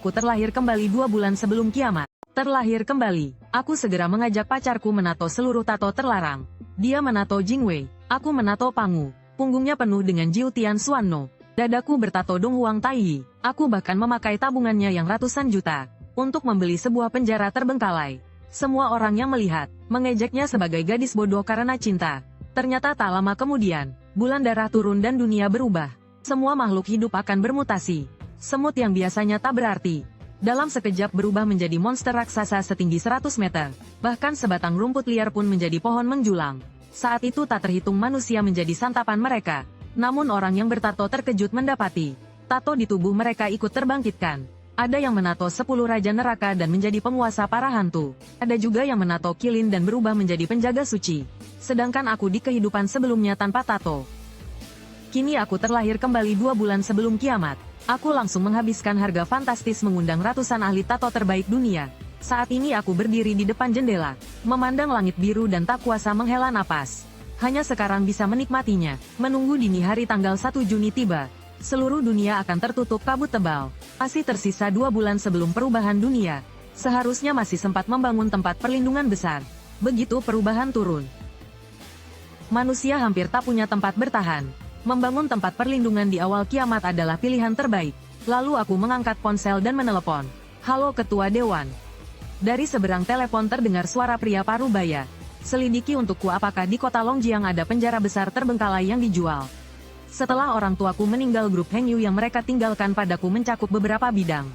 Aku terlahir kembali 2 bulan sebelum kiamat. Terlahir kembali. Aku segera mengajak pacarku menato seluruh tato terlarang. Dia menato Jingwei. Aku menato Pangu. Punggungnya penuh dengan Jiu Tian Xuanno. Dadaku bertato Dong Huang Taiyi. Aku bahkan memakai tabungannya yang ratusan juta untuk membeli sebuah penjara terbengkalai. Semua orang yang melihat, mengejeknya sebagai gadis bodoh karena cinta. Ternyata tak lama kemudian, bulan darah turun dan dunia berubah. Semua makhluk hidup akan bermutasi. Semut yang biasanya tak berarti, dalam sekejap berubah menjadi monster raksasa setinggi 100 meter. Bahkan sebatang rumput liar pun menjadi pohon menjulang. Saat itu tak terhitung manusia menjadi santapan mereka. Namun orang yang bertato terkejut mendapati, tato di tubuh mereka ikut terbangkitkan. Ada yang menato 10 raja neraka dan menjadi penguasa para hantu. Ada juga yang menato kilin dan berubah menjadi penjaga suci. Sedangkan aku di kehidupan sebelumnya tanpa tato. Kini aku terlahir kembali 2 bulan sebelum kiamat. Aku langsung menghabiskan harga fantastis mengundang ratusan ahli tato terbaik dunia. Saat ini aku berdiri di depan jendela, memandang langit biru dan tak kuasa menghela napas. Hanya sekarang bisa menikmatinya, menunggu dini hari tanggal 1 Juni tiba. Seluruh dunia akan tertutup kabut tebal. Masih tersisa 2 bulan sebelum perubahan dunia. Seharusnya masih sempat membangun tempat perlindungan besar. Begitu perubahan turun, manusia hampir tak punya tempat bertahan. Membangun tempat perlindungan di awal kiamat adalah pilihan terbaik. Lalu aku mengangkat ponsel dan menelepon. Halo Ketua Dewan. Dari seberang telepon terdengar suara pria parubaya. Selidiki untukku apakah di kota Longjiang ada penjara besar terbengkalai yang dijual. Setelah orang tuaku meninggal, grup Heng Yu yang mereka tinggalkan padaku mencakup beberapa bidang.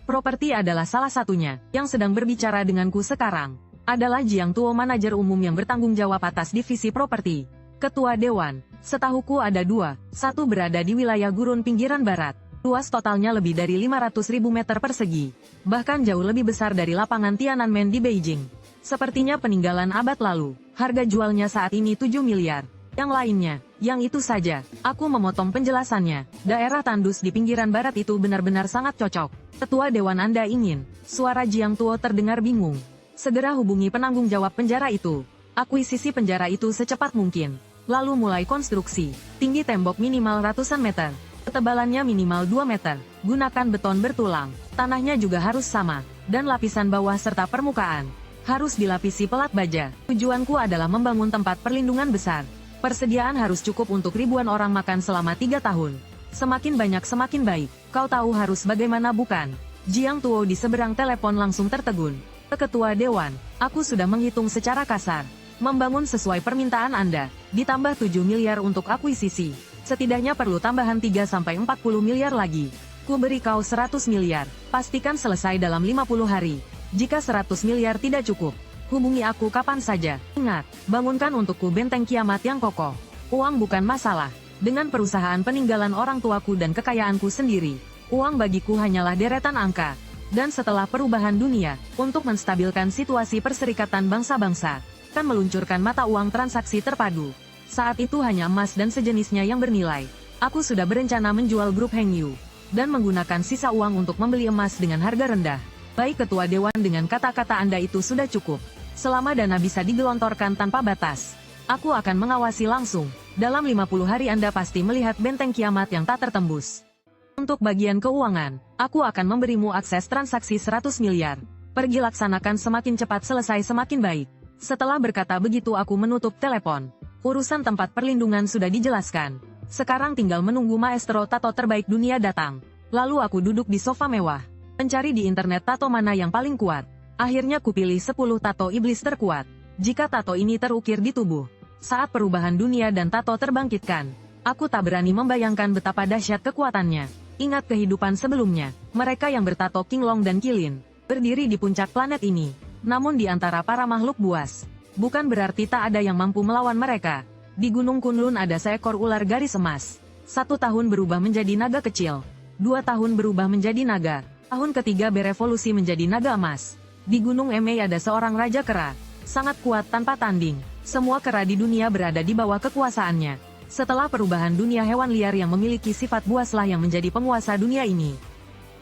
Properti adalah salah satunya. Yang sedang berbicara denganku sekarang adalah Jiang Tuo, manajer umum yang bertanggung jawab atas divisi properti. Ketua Dewan, setahuku ada 2. Satu berada di wilayah gurun pinggiran barat. Luas totalnya lebih dari 500.000 meter persegi. Bahkan jauh lebih besar dari lapangan Tiananmen di Beijing. Sepertinya peninggalan abad lalu. Harga jualnya saat ini 7 miliar. Yang lainnya, yang itu saja. Aku memotong penjelasannya. Daerah tandus di pinggiran barat itu benar-benar sangat cocok. Ketua Dewan, Anda ingin? Suara Jiang Tuo terdengar bingung. Segera hubungi penanggung jawab penjara itu. Akuisisi penjara itu secepat mungkin. Lalu mulai konstruksi. Tinggi tembok minimal ratusan meter. Ketebalannya minimal 2 meter. Gunakan beton bertulang. Tanahnya juga harus sama. Dan lapisan bawah serta permukaan harus dilapisi pelat baja. Tujuanku adalah membangun tempat perlindungan besar. Persediaan harus cukup untuk ribuan orang makan selama 3 tahun. Semakin banyak semakin baik. Kau tahu harus bagaimana bukan? Jiang Tuo di seberang telepon langsung tertegun. Ketua Dewan, aku sudah menghitung secara kasar. Membangun sesuai permintaan Anda, ditambah 7 miliar untuk akuisisi. Setidaknya perlu tambahan 3-40 miliar lagi. Ku beri kau 100 miliar. Pastikan selesai dalam 50 hari. Jika 100 miliar tidak cukup, hubungi aku kapan saja. Ingat, bangunkan untukku benteng kiamat yang kokoh. Uang bukan masalah. Dengan perusahaan peninggalan orang tuaku dan kekayaanku sendiri, uang bagiku hanyalah deretan angka. Dan setelah perubahan dunia, untuk menstabilkan situasi Perserikatan Bangsa-Bangsa, akan meluncurkan mata uang transaksi terpadu. Saat itu hanya emas dan sejenisnya yang bernilai. Aku sudah berencana menjual grup Heng Yu, dan menggunakan sisa uang untuk membeli emas dengan harga rendah. Baik Ketua Dewan, dengan kata-kata Anda itu sudah cukup. Selama dana bisa digelontorkan tanpa batas, aku akan mengawasi langsung. Dalam 50 hari Anda pasti melihat benteng kiamat yang tak tertembus. Untuk bagian keuangan, aku akan memberimu akses transaksi 100 miliar. Pergi laksanakan, semakin cepat selesai semakin baik. Setelah berkata begitu aku menutup telepon. Urusan tempat perlindungan sudah dijelaskan. Sekarang tinggal menunggu maestro tato terbaik dunia datang. Lalu aku duduk di sofa mewah, mencari di internet tato mana yang paling kuat. Akhirnya kupilih 10 tato iblis terkuat. Jika tato ini terukir di tubuh, saat perubahan dunia dan tato terbangkitkan, aku tak berani membayangkan betapa dahsyat kekuatannya. Ingat kehidupan sebelumnya, mereka yang bertato Qinglong dan Qilin, berdiri di puncak planet ini. Namun di antara para makhluk buas, bukan berarti tak ada yang mampu melawan mereka. Di Gunung Kunlun ada seekor ular garis emas. 1 tahun berubah menjadi naga kecil. 2 tahun berubah menjadi naga. Tahun ketiga berevolusi menjadi naga emas. Di Gunung Emei ada seorang raja kera. Sangat kuat tanpa tanding. Semua kera di dunia berada di bawah kekuasaannya. Setelah perubahan dunia, hewan liar yang memiliki sifat buaslah yang menjadi penguasa dunia ini.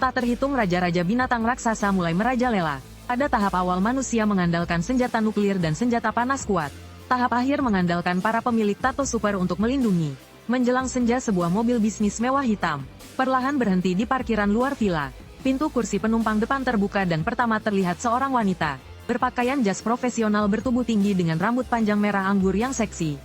Tak terhitung raja-raja binatang raksasa mulai merajalela. Pada tahap awal manusia mengandalkan senjata nuklir dan senjata panas kuat. Tahap akhir mengandalkan para pemilik tato super untuk melindungi. Menjelang senja sebuah mobil bisnis mewah hitam perlahan berhenti di parkiran luar villa. Pintu kursi penumpang depan terbuka dan pertama terlihat seorang wanita, berpakaian jas profesional bertubuh tinggi dengan rambut panjang merah anggur yang seksi.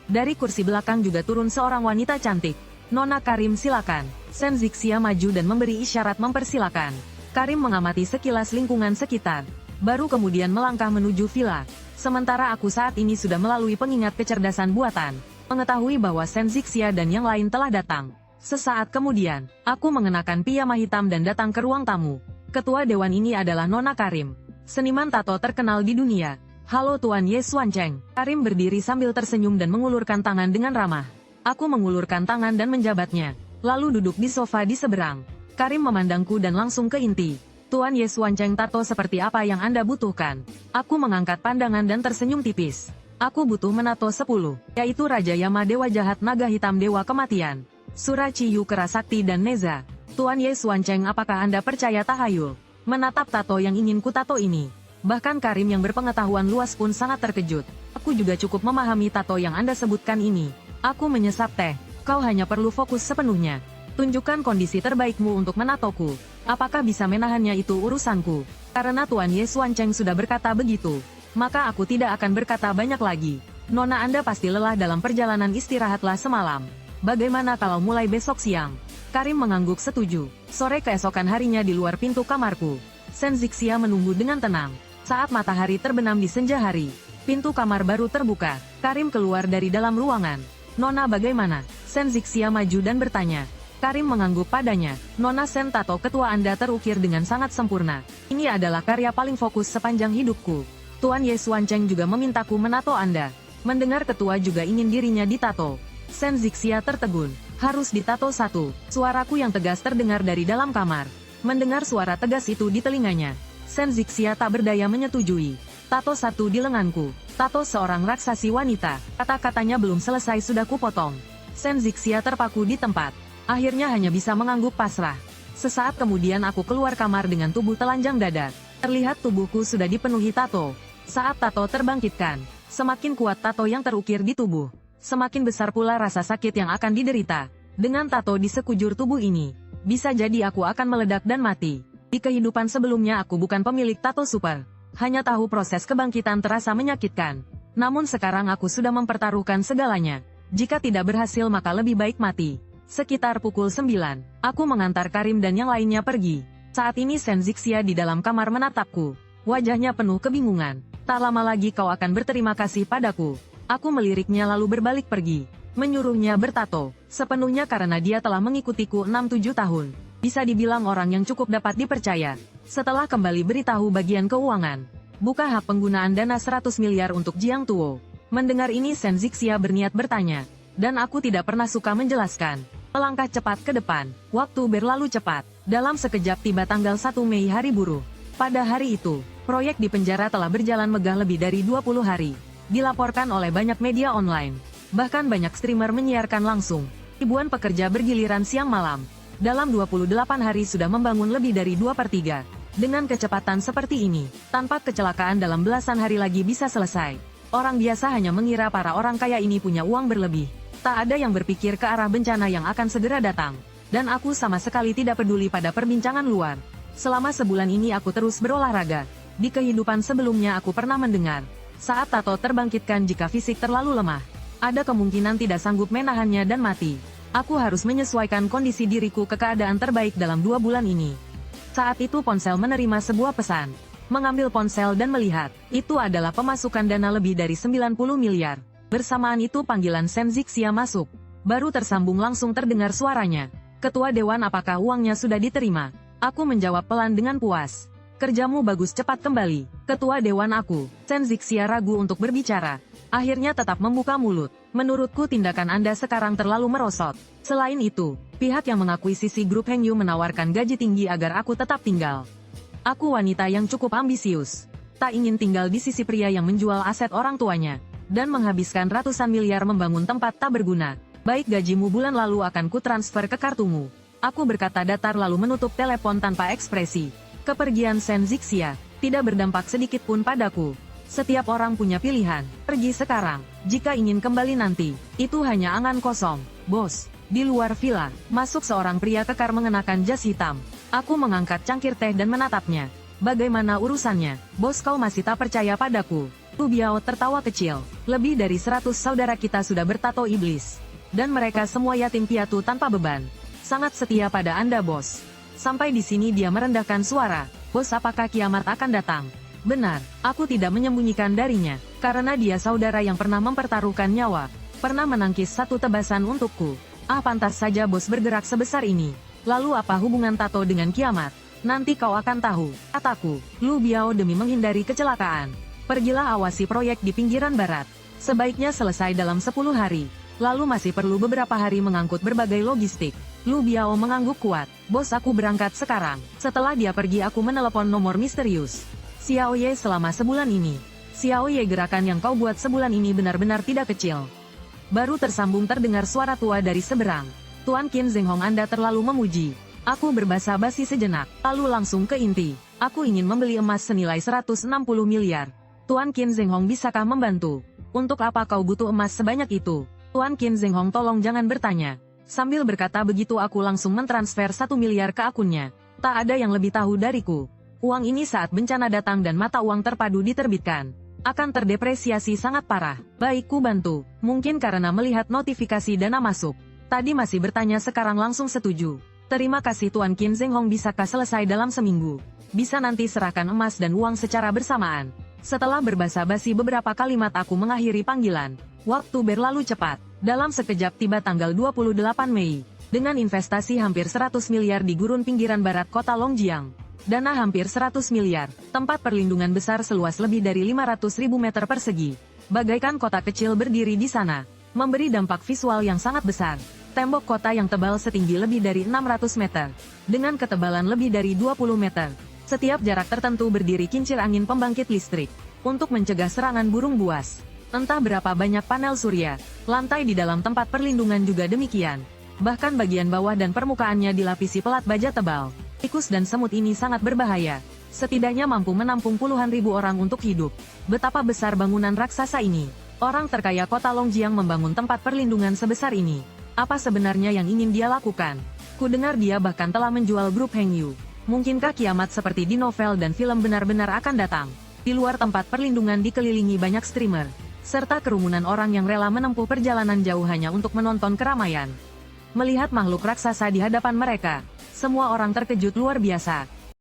Dari kursi belakang juga turun seorang wanita cantik. Nona Karim, silakan. Shen Zixia maju dan memberi isyarat mempersilakan. Karim mengamati sekilas lingkungan sekitar, baru kemudian melangkah menuju villa. Sementara aku saat ini sudah melalui pengingat kecerdasan buatan, mengetahui bahwa Shen Zixia dan yang lain telah datang. Sesaat kemudian, aku mengenakan piyama hitam dan datang ke ruang tamu. Ketua dewan ini adalah Nona Karim, seniman tato terkenal di dunia. Halo Tuan Ye Xuancheng. Karim berdiri sambil tersenyum dan mengulurkan tangan dengan ramah. Aku mengulurkan tangan dan menjabatnya, lalu duduk di sofa di seberang. Karim memandangku dan langsung ke inti. Tuan Ye Xuancheng, tato seperti apa yang Anda butuhkan? Aku mengangkat pandangan dan tersenyum tipis. Aku butuh menato 10, yaitu Raja Yama, Dewa Jahat, Naga Hitam, Dewa Kematian, Sura Ciyu, Kerasakti dan Neza. Tuan Ye Xuancheng, apakah Anda percaya tahayul menatap tato yang ingin ku tato ini? Bahkan Karim yang berpengetahuan luas pun sangat terkejut. Aku juga cukup memahami tato yang Anda sebutkan ini. Aku menyesap teh. Kau hanya perlu fokus sepenuhnya. Tunjukkan kondisi terbaikmu untuk menatoku. Apakah bisa menahannya itu urusanku. Karena Tuan Ye Xuancheng sudah berkata begitu, maka aku tidak akan berkata banyak lagi. Nona, Anda pasti lelah dalam perjalanan, istirahatlah semalam. Bagaimana kalau mulai besok siang? Karim mengangguk setuju. Sore keesokan harinya di luar pintu kamarku, Shen Zixia menunggu dengan tenang. Saat matahari terbenam di senja hari, pintu kamar baru terbuka. Karim keluar dari dalam ruangan. Nona, bagaimana? Shen Zixia maju dan bertanya. Karim mengangguk padanya. Nona Shen, tato ketua Anda terukir dengan sangat sempurna. Ini adalah karya paling fokus sepanjang hidupku. Tuan Ye Xuancheng juga memintaku menato Anda. Mendengar ketua juga ingin dirinya ditato, Shen Zixia tertegun. Harus ditato satu. Suaraku yang tegas terdengar dari dalam kamar. Mendengar suara tegas itu di telinganya, Shen Zixia tak berdaya menyetujui. Tato satu di lenganku. Tato seorang raksasi wanita. Kata-katanya belum selesai sudah kupotong. Shen Zixia terpaku di tempat. Akhirnya hanya bisa mengangguk pasrah. Sesaat kemudian aku keluar kamar dengan tubuh telanjang dada. Terlihat tubuhku sudah dipenuhi tato. Saat tato terbangkitkan, semakin kuat tato yang terukir di tubuh, semakin besar pula rasa sakit yang akan diderita. Dengan tato di sekujur tubuh ini, bisa jadi aku akan meledak dan mati. Di kehidupan sebelumnya aku bukan pemilik tato super. Hanya tahu proses kebangkitan terasa menyakitkan. Namun sekarang aku sudah mempertaruhkan segalanya. Jika tidak berhasil maka lebih baik mati. Sekitar pukul 9, aku mengantar Karim dan yang lainnya pergi. Saat ini Shen Zixia di dalam kamar menatapku. Wajahnya penuh kebingungan. Tak lama lagi kau akan berterima kasih padaku. Aku meliriknya lalu berbalik pergi. Menyuruhnya bertato. Sepenuhnya karena dia telah mengikutiku 6-7 tahun. Bisa dibilang orang yang cukup dapat dipercaya. Setelah kembali beritahu bagian keuangan, buka hak penggunaan dana 100 miliar untuk Jiang Tuo. Mendengar ini Shen Zixia berniat bertanya. Dan aku tidak pernah suka menjelaskan. Melangkah cepat ke depan. Waktu berlalu cepat. Dalam sekejap tiba tanggal 1 Mei, hari buruh. Pada hari itu, proyek di penjara telah berjalan megah lebih dari 20 hari. Dilaporkan oleh banyak media online. Bahkan banyak streamer menyiarkan langsung. Ribuan pekerja bergiliran siang malam. Dalam 28 hari sudah membangun lebih dari 2/3. Dengan kecepatan seperti ini, tanpa kecelakaan dalam belasan hari lagi bisa selesai. Orang biasa hanya mengira para orang kaya ini punya uang berlebih. Tak ada yang berpikir ke arah bencana yang akan segera datang. Dan aku sama sekali tidak peduli pada perbincangan luar. Selama sebulan ini aku terus berolahraga. Di kehidupan sebelumnya aku pernah mendengar, saat tato terbangkitkan jika fisik terlalu lemah, ada kemungkinan tidak sanggup menahannya dan mati. Aku harus menyesuaikan kondisi diriku ke keadaan terbaik dalam 2 bulan ini. Saat itu ponsel menerima sebuah pesan. Mengambil ponsel dan melihat, itu adalah pemasukan dana lebih dari 90 miliar. Bersamaan itu panggilan Shen Zixia masuk. Baru tersambung langsung terdengar suaranya. Ketua Dewan, apakah uangnya sudah diterima? Aku menjawab pelan dengan puas. Kerjamu bagus, cepat kembali. Ketua Dewan, aku. Shen Zixia ragu untuk berbicara. Akhirnya tetap membuka mulut. Menurutku tindakan Anda sekarang terlalu merosot. Selain itu, pihak yang mengakuisisi grup Hengyu menawarkan gaji tinggi agar aku tetap tinggal. Aku wanita yang cukup ambisius. Tak ingin tinggal di sisi pria yang menjual aset orang tuanya. Dan menghabiskan ratusan miliar membangun tempat tak berguna. Baik, gajimu bulan lalu akan kutransfer ke kartumu. Aku berkata datar lalu menutup telepon tanpa ekspresi. Kepergian Shen Zixia tidak berdampak sedikit pun padaku. Setiap orang punya pilihan. Pergi sekarang. Jika ingin kembali nanti, itu hanya angan kosong. Bos, di luar villa, masuk seorang pria kekar mengenakan jas hitam. Aku mengangkat cangkir teh dan menatapnya. Bagaimana urusannya? Bos, kau masih tak percaya padaku? Lu Biao tertawa kecil. Lebih dari 100 saudara kita sudah bertato iblis. Dan mereka semua yatim piatu tanpa beban. Sangat setia pada Anda, bos. Sampai di sini dia merendahkan suara. Bos, apakah kiamat akan datang? Benar, aku tidak menyembunyikan darinya. Karena dia saudara yang pernah mempertaruhkan nyawa. Pernah menangkis satu tebasan untukku. Pantas saja bos bergerak sebesar ini. Lalu apa hubungan tato dengan kiamat? Nanti kau akan tahu, kataku. Lu Biao demi menghindari kecelakaan. Pergilah awasi proyek di pinggiran barat. Sebaiknya selesai dalam 10 hari. Lalu masih perlu beberapa hari mengangkut berbagai logistik. Lu Biao mengangguk kuat. Bos, aku berangkat sekarang. Setelah dia pergi aku menelepon nomor misterius. Xiao Ye, selama sebulan ini. Xiao Ye, gerakan yang kau buat sebulan ini benar-benar tidak kecil. Baru tersambung terdengar suara tua dari seberang. Tuan Qin Zenghong, Anda terlalu memuji. Aku berbasa-basi sejenak, lalu langsung ke inti. Aku ingin membeli emas senilai 160 miliar. Tuan Qin Zenghong, bisakah membantu? Untuk apa kau butuh emas sebanyak itu? Tuan Qin Zenghong, tolong jangan bertanya. Sambil berkata begitu aku langsung mentransfer 1 miliar ke akunnya. Tak ada yang lebih tahu dariku. Uang ini saat bencana datang dan mata uang terpadu diterbitkan. Akan terdepresiasi sangat parah. Baik, ku bantu. Mungkin karena melihat notifikasi dana masuk. Tadi masih bertanya, sekarang langsung setuju. Terima kasih Tuan Qin Zenghong, bisakah selesai dalam seminggu? Bisa, nanti serahkan emas dan uang secara bersamaan. Setelah berbasa-basi beberapa kalimat aku mengakhiri panggilan. Waktu berlalu cepat. Dalam sekejap tiba tanggal 28 Mei. Dengan investasi hampir 100 miliar di gurun pinggiran barat kota Longjiang. Dana hampir 100 miliar. Tempat perlindungan besar seluas lebih dari 500.000 meter persegi. Bagaikan kota kecil berdiri di sana. Memberi dampak visual yang sangat besar. Tembok kota yang tebal setinggi lebih dari 600 meter. Dengan ketebalan lebih dari 20 meter. Setiap jarak tertentu berdiri kincir angin pembangkit listrik. Untuk mencegah serangan burung buas. Entah berapa banyak panel surya. Lantai di dalam tempat perlindungan juga demikian. Bahkan bagian bawah dan permukaannya dilapisi pelat baja tebal. Tikus dan semut ini sangat berbahaya. Setidaknya mampu menampung puluhan ribu orang untuk hidup. Betapa besar bangunan raksasa ini. Orang terkaya kota Longjiang membangun tempat perlindungan sebesar ini. Apa sebenarnya yang ingin dia lakukan? Ku dengar dia bahkan telah menjual grup Hengyu. Mungkinkah kiamat seperti di novel dan film benar-benar akan datang? Di luar tempat perlindungan dikelilingi banyak streamer. Serta kerumunan orang yang rela menempuh perjalanan jauh hanya untuk menonton keramaian. Melihat makhluk raksasa di hadapan mereka. Semua orang terkejut luar biasa.